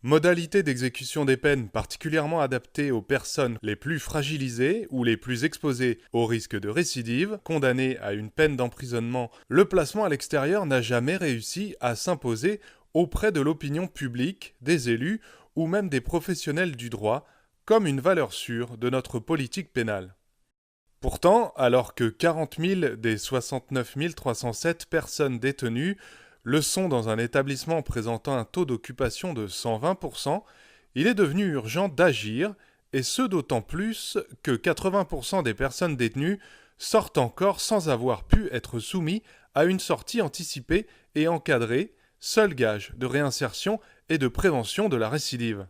Modalité d'exécution des peines particulièrement adaptée aux personnes les plus fragilisées ou les plus exposées au risque de récidive, condamnées à une peine d'emprisonnement, le placement à l'extérieur n'a jamais réussi à s'imposer auprès de l'opinion publique, des élus ou même des professionnels du droit, comme une valeur sûre de notre politique pénale. Pourtant, alors que 40 000 des 69 307 personnes détenues le sont dans un établissement présentant un taux d'occupation de 120%, il est devenu urgent d'agir, et ce d'autant plus que 80% des personnes détenues sortent encore sans avoir pu être soumis à une sortie anticipée et encadrée, seul gage de réinsertion et de prévention de la récidive.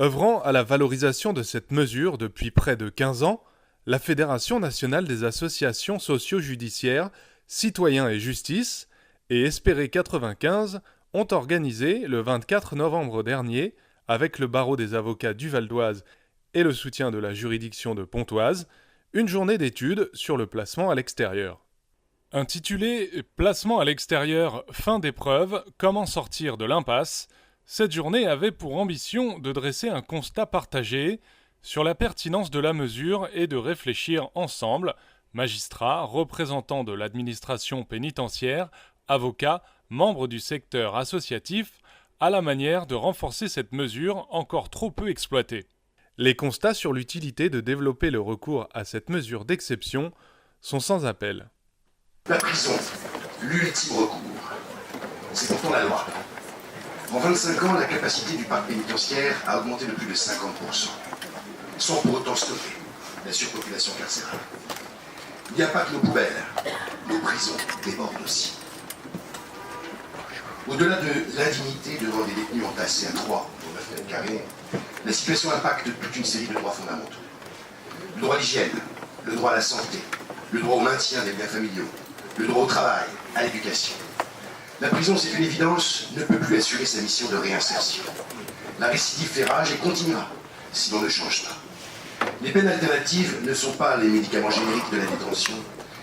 Œuvrant à la valorisation de cette mesure depuis près de 15 ans, la Fédération nationale des associations socio-judiciaires, Citoyens et Justice, et Espérer 95 ont organisé le 24 novembre dernier, avec le barreau des avocats du Val d'Oise et le soutien de la juridiction de Pontoise, une journée d'études sur le placement à l'extérieur. Intitulée « Placement à l'extérieur, fin d'épreuve, comment sortir de l'impasse », cette journée avait pour ambition de dresser un constat partagé sur la pertinence de la mesure et de réfléchir ensemble, magistrats, représentants de l'administration pénitentiaire, avocats, membres du secteur associatif, à la manière de renforcer cette mesure encore trop peu exploitée. Les constats sur l'utilité de développer le recours à cette mesure d'exception sont sans appel. La prison, l'ultime recours. C'est pourtant la loi. En 25 ans, la capacité du parc pénitentiaire a augmenté de plus de 50%, sans pour autant stopper la surpopulation carcérale. Il n'y a pas que nos poubelles, nos prisons débordent aussi. Au-delà de l'indignité devant des détenus entassés à 3 ou 9 mètres carrés, la situation impacte toute une série de droits fondamentaux. Le droit à l'hygiène, le droit à la santé, le droit au maintien des liens familiaux, le droit au travail, à l'éducation. La prison, c'est une évidence, ne peut plus assurer sa mission de réinsertion. La récidive fait rage et continuera si l'on ne change pas. Les peines alternatives ne sont pas les médicaments génériques de la détention,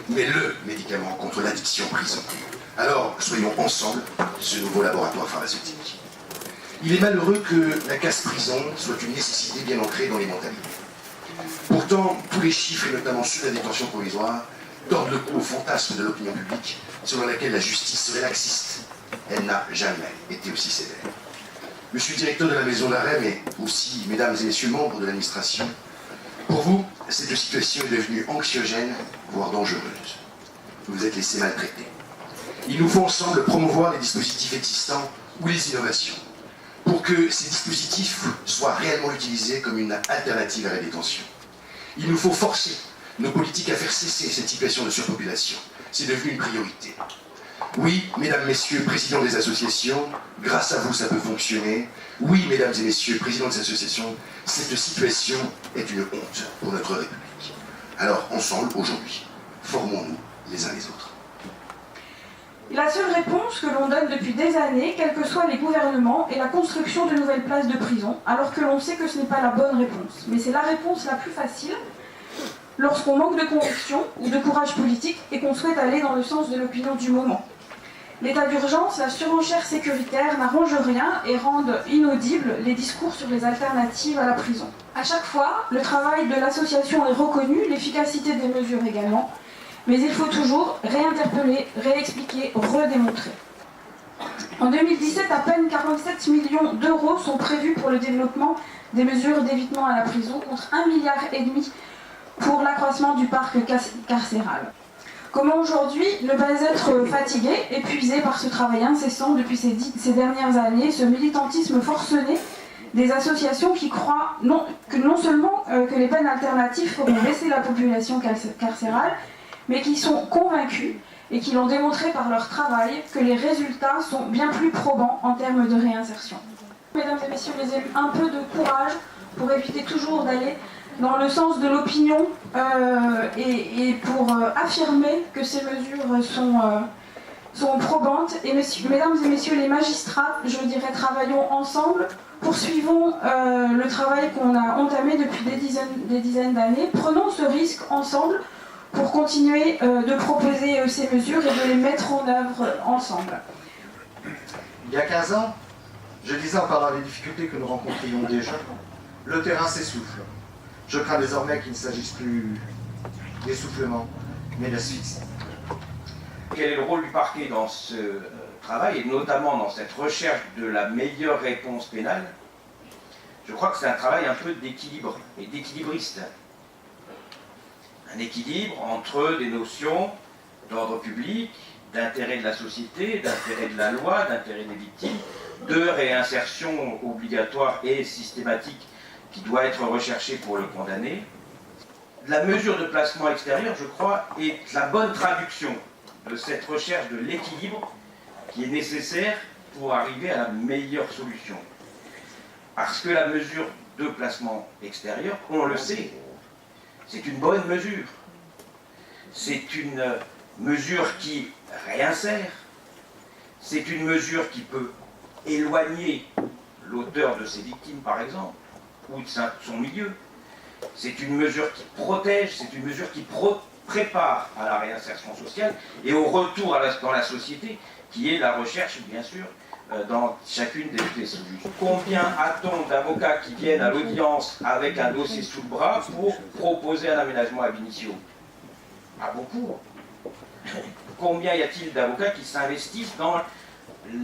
mais le médicament contre l'addiction prison. Alors, soyons ensemble ce nouveau laboratoire pharmaceutique. Il est malheureux que la casse-prison soit une nécessité bien ancrée dans les mentalités. Pourtant, tous les chiffres, et notamment ceux de la détention provisoire, tordent le cou au fantasme de l'opinion publique selon laquelle la justice serait laxiste. Elle n'a jamais été aussi sévère. Monsieur le directeur de la maison d'arrêt, mais aussi mesdames et messieurs membres de l'administration, pour vous, cette situation est devenue anxiogène, voire dangereuse. Vous vous êtes laissé maltraiter. Il nous faut ensemble promouvoir les dispositifs existants ou les innovations pour que ces dispositifs soient réellement utilisés comme une alternative à la détention. Il nous faut forcer nos politiques à faire cesser cette situation de surpopulation. C'est devenu une priorité. Oui, mesdames, messieurs, présidents des associations, grâce à vous, ça peut fonctionner. Oui, mesdames et messieurs, présidents des associations, cette situation est une honte pour notre République. Alors, ensemble, aujourd'hui, formons-nous les uns les autres. La seule réponse que l'on donne depuis des années, quels que soient les gouvernements, est la construction de nouvelles places de prison, alors que l'on sait que ce n'est pas la bonne réponse. Mais c'est la réponse la plus facile lorsqu'on manque de conviction ou de courage politique et qu'on souhaite aller dans le sens de l'opinion du moment. L'état d'urgence, la surenchère sécuritaire n'arrangent rien et rendent inaudibles les discours sur les alternatives à la prison. À chaque fois, le travail de l'association est reconnu, l'efficacité des mesures également, mais il faut toujours réinterpeller, réexpliquer, redémontrer. En 2017, à peine 47 millions d'euros sont prévus pour le développement des mesures d'évitement à la prison, contre 1,5 milliard pour l'accroissement du parc carcéral. Comment aujourd'hui ne pas être fatigué, épuisé par ce travail incessant depuis ces dernières années, ce militantisme forcené des associations qui croient non seulement que les peines alternatives feront baisser la population carcérale, mais qui sont convaincus et qui l'ont démontré par leur travail que les résultats sont bien plus probants en termes de réinsertion. Mesdames et messieurs les élus, un peu de courage pour éviter toujours d'aller dans le sens de l'opinion et pour affirmer que ces mesures sont probantes. Et mesdames et messieurs les magistrats, je dirais travaillons ensemble, poursuivons le travail qu'on a entamé depuis des dizaines d'années, prenons ce risque ensemble pour continuer de proposer ces mesures et de les mettre en œuvre ensemble. Il y a 15 ans, Je disais en parlant des difficultés que nous rencontrions déjà, le terrain s'essouffle. Je crains désormais qu'il ne s'agisse plus d'essoufflement, mais d'asphyxie. Quel est le rôle du parquet dans ce travail, et notamment dans cette recherche de la meilleure réponse pénale? Je crois que c'est un travail un peu d'équilibre et d'équilibriste. Un équilibre entre des notions d'ordre public, d'intérêt de la société, d'intérêt de la loi, d'intérêt des victimes, de réinsertion obligatoire et systématique qui doit être recherchée pour le condamné. La mesure de placement extérieur, je crois, est la bonne traduction de cette recherche de l'équilibre qui est nécessaire pour arriver à la meilleure solution. Parce que la mesure de placement extérieur, on le sait, c'est une bonne mesure. C'est une mesure qui réinsère. C'est une mesure qui peut éloigner l'auteur de ses victimes, par exemple, ou de son milieu. C'est une mesure qui protège, c'est une mesure qui prépare à la réinsertion sociale et au retour dans la société, qui est la recherche, bien sûr, dans chacune des solutions. Combien a-t-on d'avocats qui viennent à l'audience avec un dossier sous le bras pour proposer un aménagement ab initio? Pas beaucoup. Combien y a-t-il d'avocats qui s'investissent dans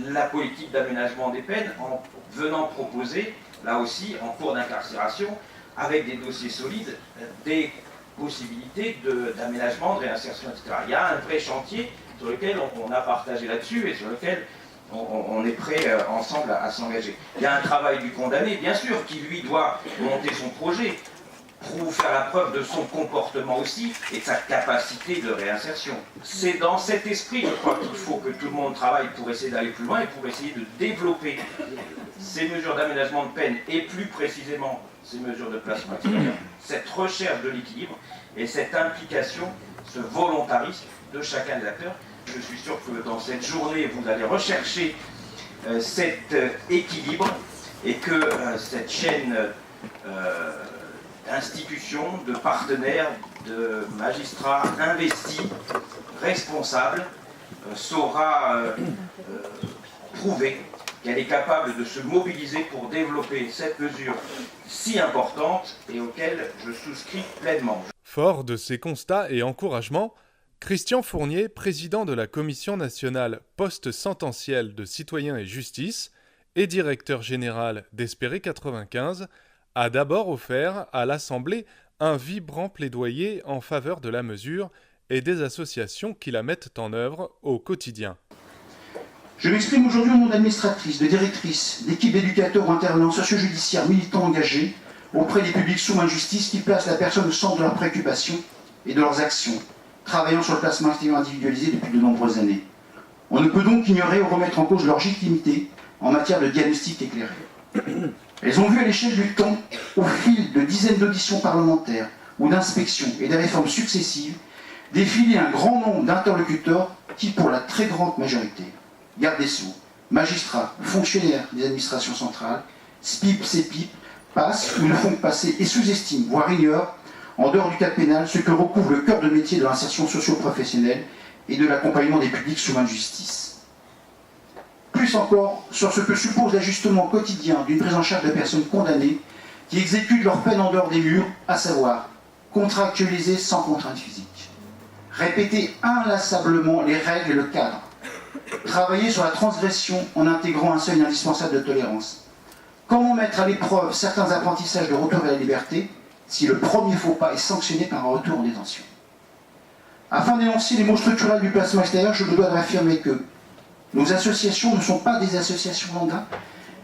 la politique d'aménagement des peines en venant proposer, là aussi, en cours d'incarcération, avec des dossiers solides, des possibilités d'aménagement, de réinsertion, etc. Il y a un vrai chantier sur lequel on a partagé là-dessus et sur lequel on est prêt ensemble à s'engager. Il y a un travail du condamné, bien sûr, qui lui doit monter son projet, pour faire la preuve de son comportement aussi et de sa capacité de réinsertion. C'est dans cet esprit, je crois, qu'il faut que tout le monde travaille pour essayer d'aller plus loin et pour essayer de développer ces mesures d'aménagement de peine et plus précisément ces mesures de placement extérieur, cette recherche de l'équilibre et cette implication, ce volontarisme de chacun des acteurs. Je suis sûr que dans cette journée, vous allez rechercher cet équilibre et que cette chaîne d'institutions, de partenaires, de magistrats investis, responsables, saura prouver qu'elle est capable de se mobiliser pour développer cette mesure si importante et auquel je souscris pleinement. Fort de ces constats et encouragements, Christian Fournier, président de la Commission nationale post-sententielle de Citoyens et Justice et directeur général d'Espérer 95, a d'abord offert à l'Assemblée un vibrant plaidoyer en faveur de la mesure et des associations qui la mettent en œuvre au quotidien. Je m'exprime aujourd'hui au nom d'administratrices, de directrices, d'équipes d'éducateurs ou intervenants socio-judiciaires militants engagés auprès des publics sous injustice qui placent la personne au centre de leurs préoccupations et de leurs actions, travaillant sur le placement extérieur individualisé depuis de nombreuses années. On ne peut donc ignorer ou remettre en cause leur légitimité en matière de diagnostic éclairé. Elles ont vu à l'échelle du temps, au fil de dizaines d'auditions parlementaires ou d'inspections et des réformes successives, défiler un grand nombre d'interlocuteurs qui, pour la très grande majorité, garde des sceaux, magistrats, fonctionnaires des administrations centrales, SPIP, CEPIP, passent ou ne font que passer et sous-estiment, voire ignorent, en dehors du cadre pénal, ce que recouvre le cœur de métier de l'insertion socio-professionnelle et de l'accompagnement des publics sous injustice. Plus encore sur ce que suppose l'ajustement quotidien d'une prise en charge de personnes condamnées qui exécutent leur peine en dehors des murs, à savoir contractualiser sans contrainte physique, répéter inlassablement les règles et le cadre, travailler sur la transgression en intégrant un seuil indispensable de tolérance. Comment mettre à l'épreuve certains apprentissages de retour vers la liberté si le premier faux pas est sanctionné par un retour en détention? Afin d'énoncer les mots structurels du placement extérieur, je me dois d'affirmer que nos associations ne sont pas des associations lambda,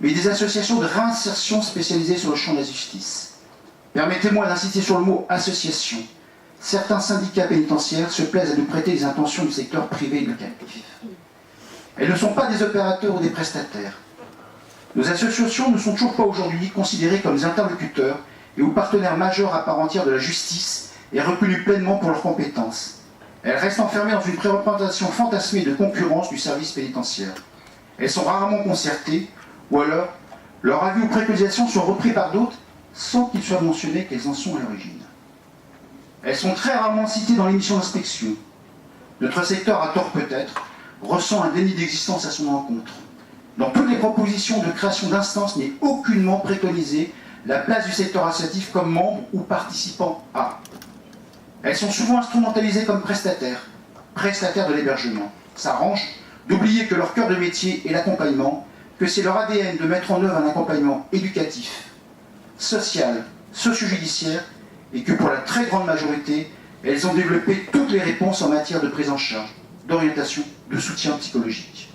mais des associations de réinsertion spécialisées sur le champ de la justice. Permettez-moi d'insister sur le mot « association ». Certains syndicats pénitentiaires se plaisent à nous prêter les intentions du secteur privé et locatif. Elles ne sont pas des opérateurs ou des prestataires. Nos associations ne sont toujours pas aujourd'hui considérées comme des interlocuteurs et ou partenaires majeurs à part entière de la justice et reconnues pleinement pour leurs compétences. Elles restent enfermées dans une pré-représentation fantasmée de concurrence du service pénitentiaire. Elles sont rarement concertées, ou alors leurs avis ou préconisations sont repris par d'autres sans qu'il soit mentionné qu'elles en sont à l'origine. Elles sont très rarement citées dans les missions d'inspection. Notre secteur, à tort peut-être, ressent un déni d'existence à son encontre. Dans toutes les propositions de création d'instances n'est aucunement préconisée la place du secteur associatif comme membre ou participant à. Elles sont souvent instrumentalisées comme prestataires de l'hébergement. Ça arrange d'oublier que leur cœur de métier est l'accompagnement, que c'est leur ADN de mettre en œuvre un accompagnement éducatif, social, socio-judiciaire, et que pour la très grande majorité, elles ont développé toutes les réponses en matière de prise en charge, d'orientation, de soutien psychologique.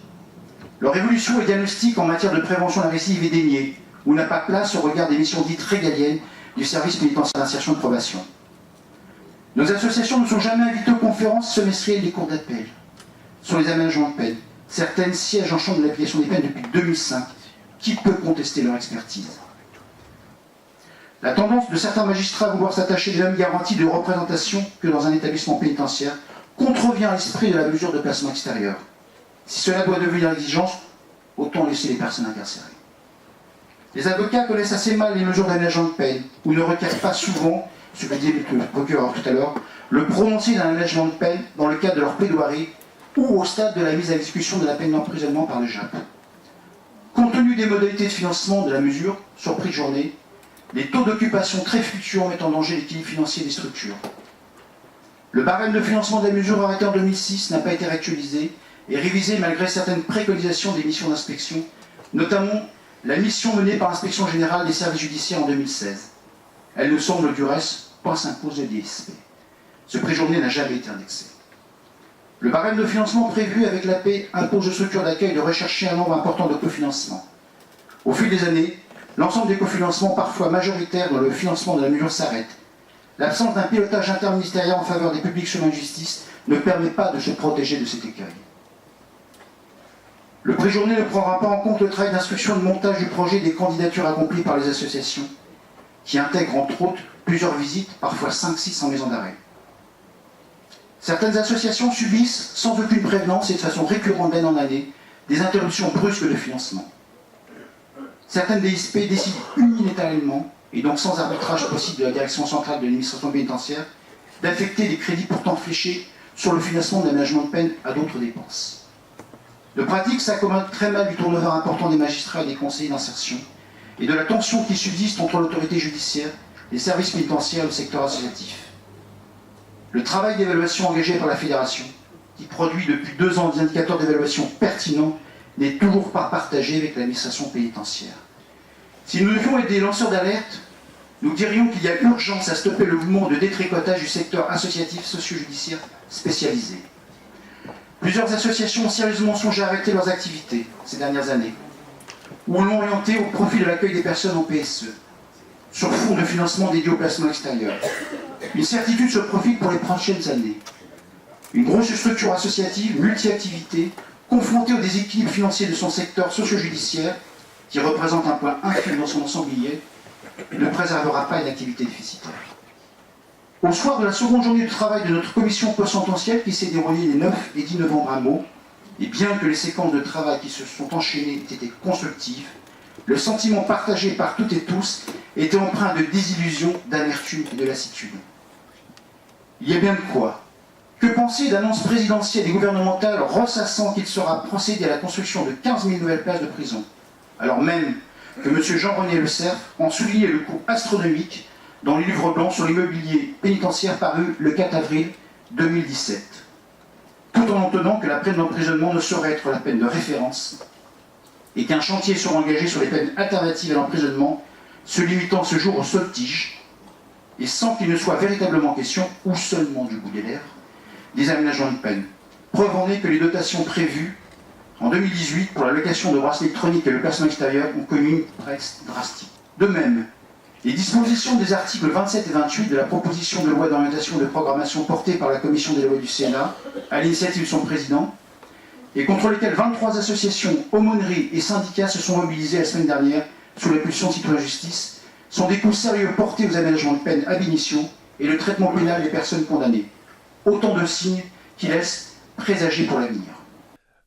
Leur évolution et diagnostic en matière de prévention de la récidive est déniée, ou n'a pas place au regard des missions dites régaliennes du service pénitentiaire d'insertion de probation. Nos associations ne sont jamais invitées aux conférences semestrielles des cours d'appel sur les aménagements de peine. Certaines siègent en chambre de l'application des peines depuis 2005. Qui peut contester leur expertise? La tendance de certains magistrats à vouloir s'attacher aux mêmes garanties de représentation que dans un établissement pénitentiaire contrevient à l'esprit de la mesure de placement extérieur. Si cela doit devenir l'exigence, autant laisser les personnes incarcérées. Les avocats connaissent assez mal les mesures d'aménagement de peine, ou ne requièrent pas souvent, ce que disait le procureur tout à l'heure, le prononcé d'un aménagement de peine dans le cadre de leur plaidoirie ou au stade de la mise à exécution de la peine d'emprisonnement par le JAP. Compte tenu des modalités de financement de la mesure, sur prix de journée, les taux d'occupation très fluctuants mettent en danger l'équilibre financier des structures. Le barème de financement de la mesure arrêté en 2006 n'a pas été réactualisé et révisé malgré certaines préconisations des missions d'inspection, notamment la mission menée par l'Inspection générale des services judiciaires en 2016. Elle ne semble du reste pas s'imposer des DSP. Ce prix journée n'a jamais été indexé. Le barème de financement prévu avec l'AP impose aux structures d'accueil de rechercher un nombre important de cofinancements. Au fil des années, l'ensemble des cofinancements, parfois majoritaires dans le financement de la mesure, s'arrête. L'absence d'un pilotage interministériel en faveur des publics chemins de justice ne permet pas de se protéger de cet écueil. Le prix journée ne prendra pas en compte le travail d'instruction et de montage du projet des candidatures accomplies par les associations, qui intègrent entre autres plusieurs visites, parfois 5-6 en maison d'arrêt. Certaines associations subissent, sans aucune prévenance et de façon récurrente d'année en année, des interruptions brusques de financement. Certaines DSP décident unilatéralement, et donc sans arbitrage possible de la direction centrale de l'administration pénitentiaire, d'affecter des crédits pourtant fléchés sur le financement de l'aménagement de peine à d'autres dépenses. De pratique, ça accommode très mal du turnover important des magistrats et des conseillers d'insertion, et de la tension qui subsiste entre l'autorité judiciaire, les services pénitentiaires et le secteur associatif. Le travail d'évaluation engagé par la Fédération, qui produit depuis 2 ans des indicateurs d'évaluation pertinents, n'est toujours pas partagé avec l'administration pénitentiaire. Si nous devions être des lanceurs d'alerte, nous dirions qu'il y a urgence à stopper le mouvement de détricotage du secteur associatif socio-judiciaire spécialisé. Plusieurs associations ont sérieusement songé à arrêter leurs activités ces dernières années, ou l'ont orienté au profit de l'accueil des personnes en PSE, sur fond de financement dédié au placement extérieur. Une certitude se profile pour les prochaines années. Une grosse structure associative, multi-activité, confrontée au déséquilibre financier de son secteur socio-judiciaire, qui représente un point infime dans son ensemblier, ne préservera pas une activité déficitaire. Au soir de la seconde journée de travail de notre commission post-sententielle qui s'est déroulée les 9 et 10 novembre à Meaux, et bien que les séquences de travail qui se sont enchaînées aient été constructives, le sentiment partagé par toutes et tous était empreint de désillusion, d'amertume et de lassitude. Il y a bien de quoi. Que penser d'annonces présidentielles et gouvernementales ressassant qu'il sera procédé à la construction de 15 000 nouvelles places de prison, alors même que M. Jean-René Le Cerf en soulignait le coût astronomique dans le livre blanc sur l'immobilier pénitentiaire paru le 4 avril 2017, tout en entendant que la peine d'emprisonnement ne saurait être la peine de référence et qu'un chantier sera engagé sur les peines alternatives à l'emprisonnement, se limitant ce jour aux seules tiges, et sans qu'il ne soit véritablement question, ou seulement du bout des lèvres, des aménagements de peine. Preuve en est que les dotations prévues en 2018 pour la location de bracelets électroniques et le placement extérieur ont connu une baisse drastique. De même, les dispositions des articles 27 et 28 de la proposition de loi d'orientation et de programmation portée par la commission des lois du Sénat, à l'initiative de son président, et contre lesquelles 23 associations, aumôneries et syndicats se sont mobilisés la semaine dernière sous l'impulsion de Citoyen Justice, sont des coups sérieux portés aux aménagements de peine ab initio et le traitement pénal des personnes condamnées. Autant de signes qui laissent présager pour l'avenir.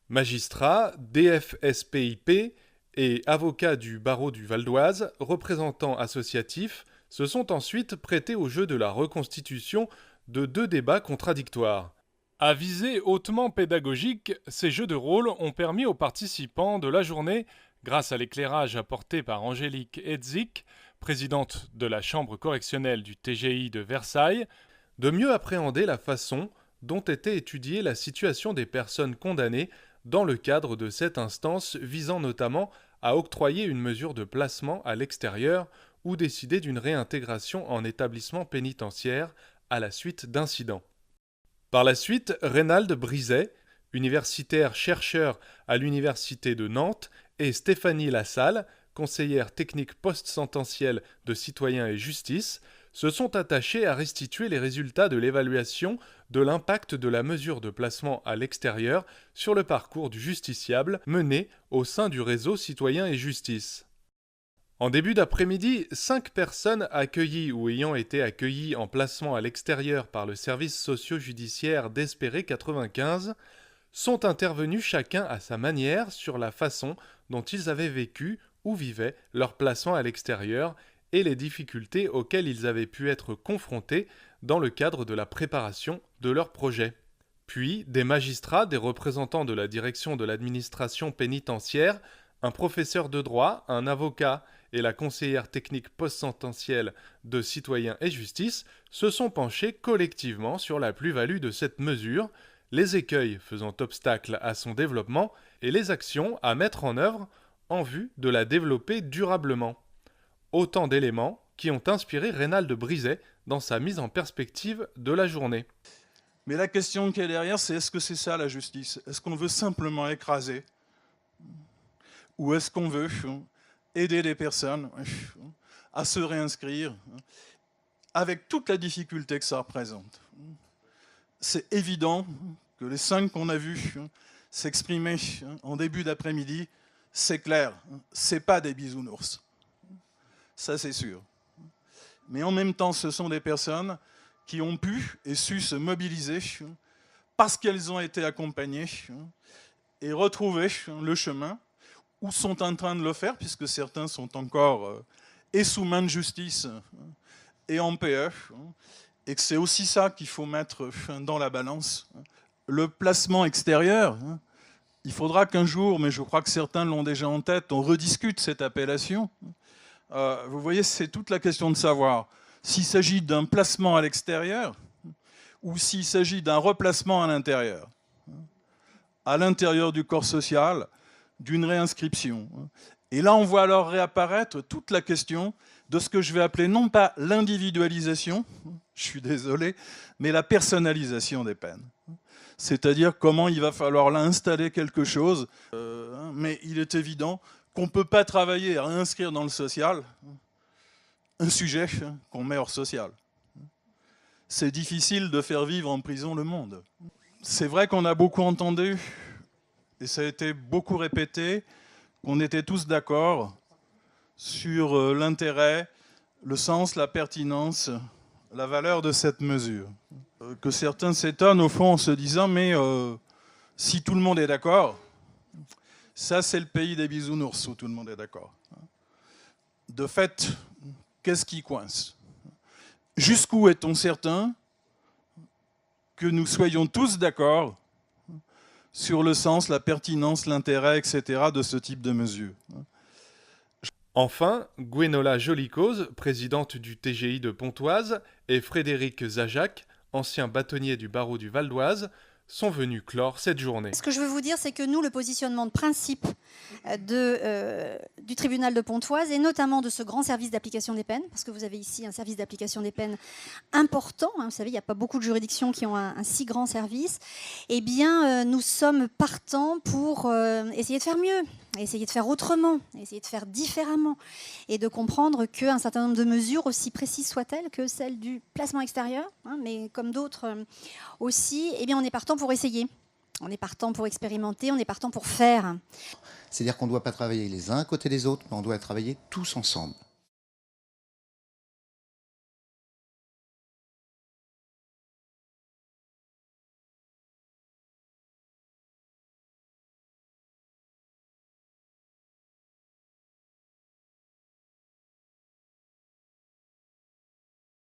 Magistrats, DFSPIP et avocats du barreau du Val d'Oise, représentants associatifs, se sont ensuite prêtés au jeu de la reconstitution de 2 débats contradictoires. À visée hautement pédagogique, ces jeux de rôle ont permis aux participants de la journée, grâce à l'éclairage apporté par Angélique Hedzik, présidente de la chambre correctionnelle du TGI de Versailles, de mieux appréhender la façon dont était étudiée la situation des personnes condamnées dans le cadre de cette instance visant notamment à octroyer une mesure de placement à l'extérieur ou décider d'une réintégration en établissement pénitentiaire à la suite d'incidents. Par la suite, Reynald Brizet, universitaire chercheur à l'université de Nantes, et Stéphanie Lassalle, conseillère technique post-sententielle de Citoyens et Justice, se sont attachés à restituer les résultats de l'évaluation de l'impact de la mesure de placement à l'extérieur sur le parcours du justiciable mené au sein du réseau Citoyens et Justice. En début d'après-midi, 5 personnes accueillies ou ayant été accueillies en placement à l'extérieur par le service socio-judiciaire d'Espéré 95 sont intervenus chacun à sa manière sur la façon dont ils avaient vécu ou vivaient leur placement à l'extérieur et les difficultés auxquelles ils avaient pu être confrontés dans le cadre de la préparation de leur projet. Puis, des magistrats, des représentants de la direction de l'administration pénitentiaire, un professeur de droit, un avocat et la conseillère technique post-sententielle de Citoyens et Justice se sont penchés collectivement sur la plus-value de cette mesure, les écueils faisant obstacle à son développement et les actions à mettre en œuvre en vue de la développer durablement. Autant d'éléments qui ont inspiré Reynald Brizet dans sa mise en perspective de la journée. Mais la question qui est derrière, c'est est-ce que c'est ça la justice? Est-ce qu'on veut simplement écraser? Ou est-ce qu'on veut aider les personnes à se réinscrire avec toute la difficulté que ça représente? C'est évident que les 5 qu'on a vus s'exprimer en début d'après-midi, c'est clair, c'est pas des bisounours. Ça, c'est sûr. Mais en même temps, ce sont des personnes qui ont pu et su se mobiliser parce qu'elles ont été accompagnées et retrouver le chemin, ou sont en train de le faire, puisque certains sont encore et sous main de justice et en PE, et que c'est aussi ça qu'il faut mettre dans la balance. Le placement extérieur, il faudra qu'un jour, mais je crois que certains l'ont déjà en tête, on rediscute cette appellation. Vous voyez, c'est toute la question de savoir s'il s'agit d'un placement à l'extérieur ou s'il s'agit d'un replacement à l'intérieur du corps social, d'une réinscription. Et là, on voit alors réapparaître toute la question de ce que je vais appeler non pas l'individualisation, je suis désolé, mais la personnalisation des peines. C'est-à-dire comment il va falloir là installer quelque chose, mais il est évident qu'on ne peut pas travailler à réinscrire dans le social un sujet qu'on met hors social. C'est difficile de faire vivre en prison le monde. C'est vrai qu'on a beaucoup entendu, et ça a été beaucoup répété, qu'on était tous d'accord sur l'intérêt, le sens, la pertinence, la valeur de cette mesure. Que certains s'étonnent au fond en se disant mais si tout le monde est d'accord, ça c'est le pays des bisounours où tout le monde est d'accord. De fait, qu'est-ce qui coince? Jusqu'où est-on certain que nous soyons tous d'accord sur le sens, la pertinence, l'intérêt, etc. de ce type de mesure? Enfin, Gwenola Jolicoz, présidente du TGI de Pontoise, et Frédéric Zajac, ancien bâtonnier du barreau du Val d'Oise, sont venus clore cette journée. Ce que je veux vous dire, c'est que nous, le positionnement de principe du tribunal de Pontoise, et notamment de ce grand service d'application des peines, parce que vous avez ici un service d'application des peines important, vous savez, il n'y a pas beaucoup de juridictions qui ont un si grand service, eh bien, nous sommes partants pour essayer de faire mieux, essayer de faire autrement, essayer de faire différemment, et de comprendre qu'un certain nombre de mesures, aussi précises soient-elles que celle du placement extérieur, mais comme d'autres aussi, eh bien, on est partant pour essayer. On est partant pour expérimenter, on est partant pour faire. C'est-à-dire qu'on ne doit pas travailler les uns à côté des autres, mais on doit travailler tous ensemble.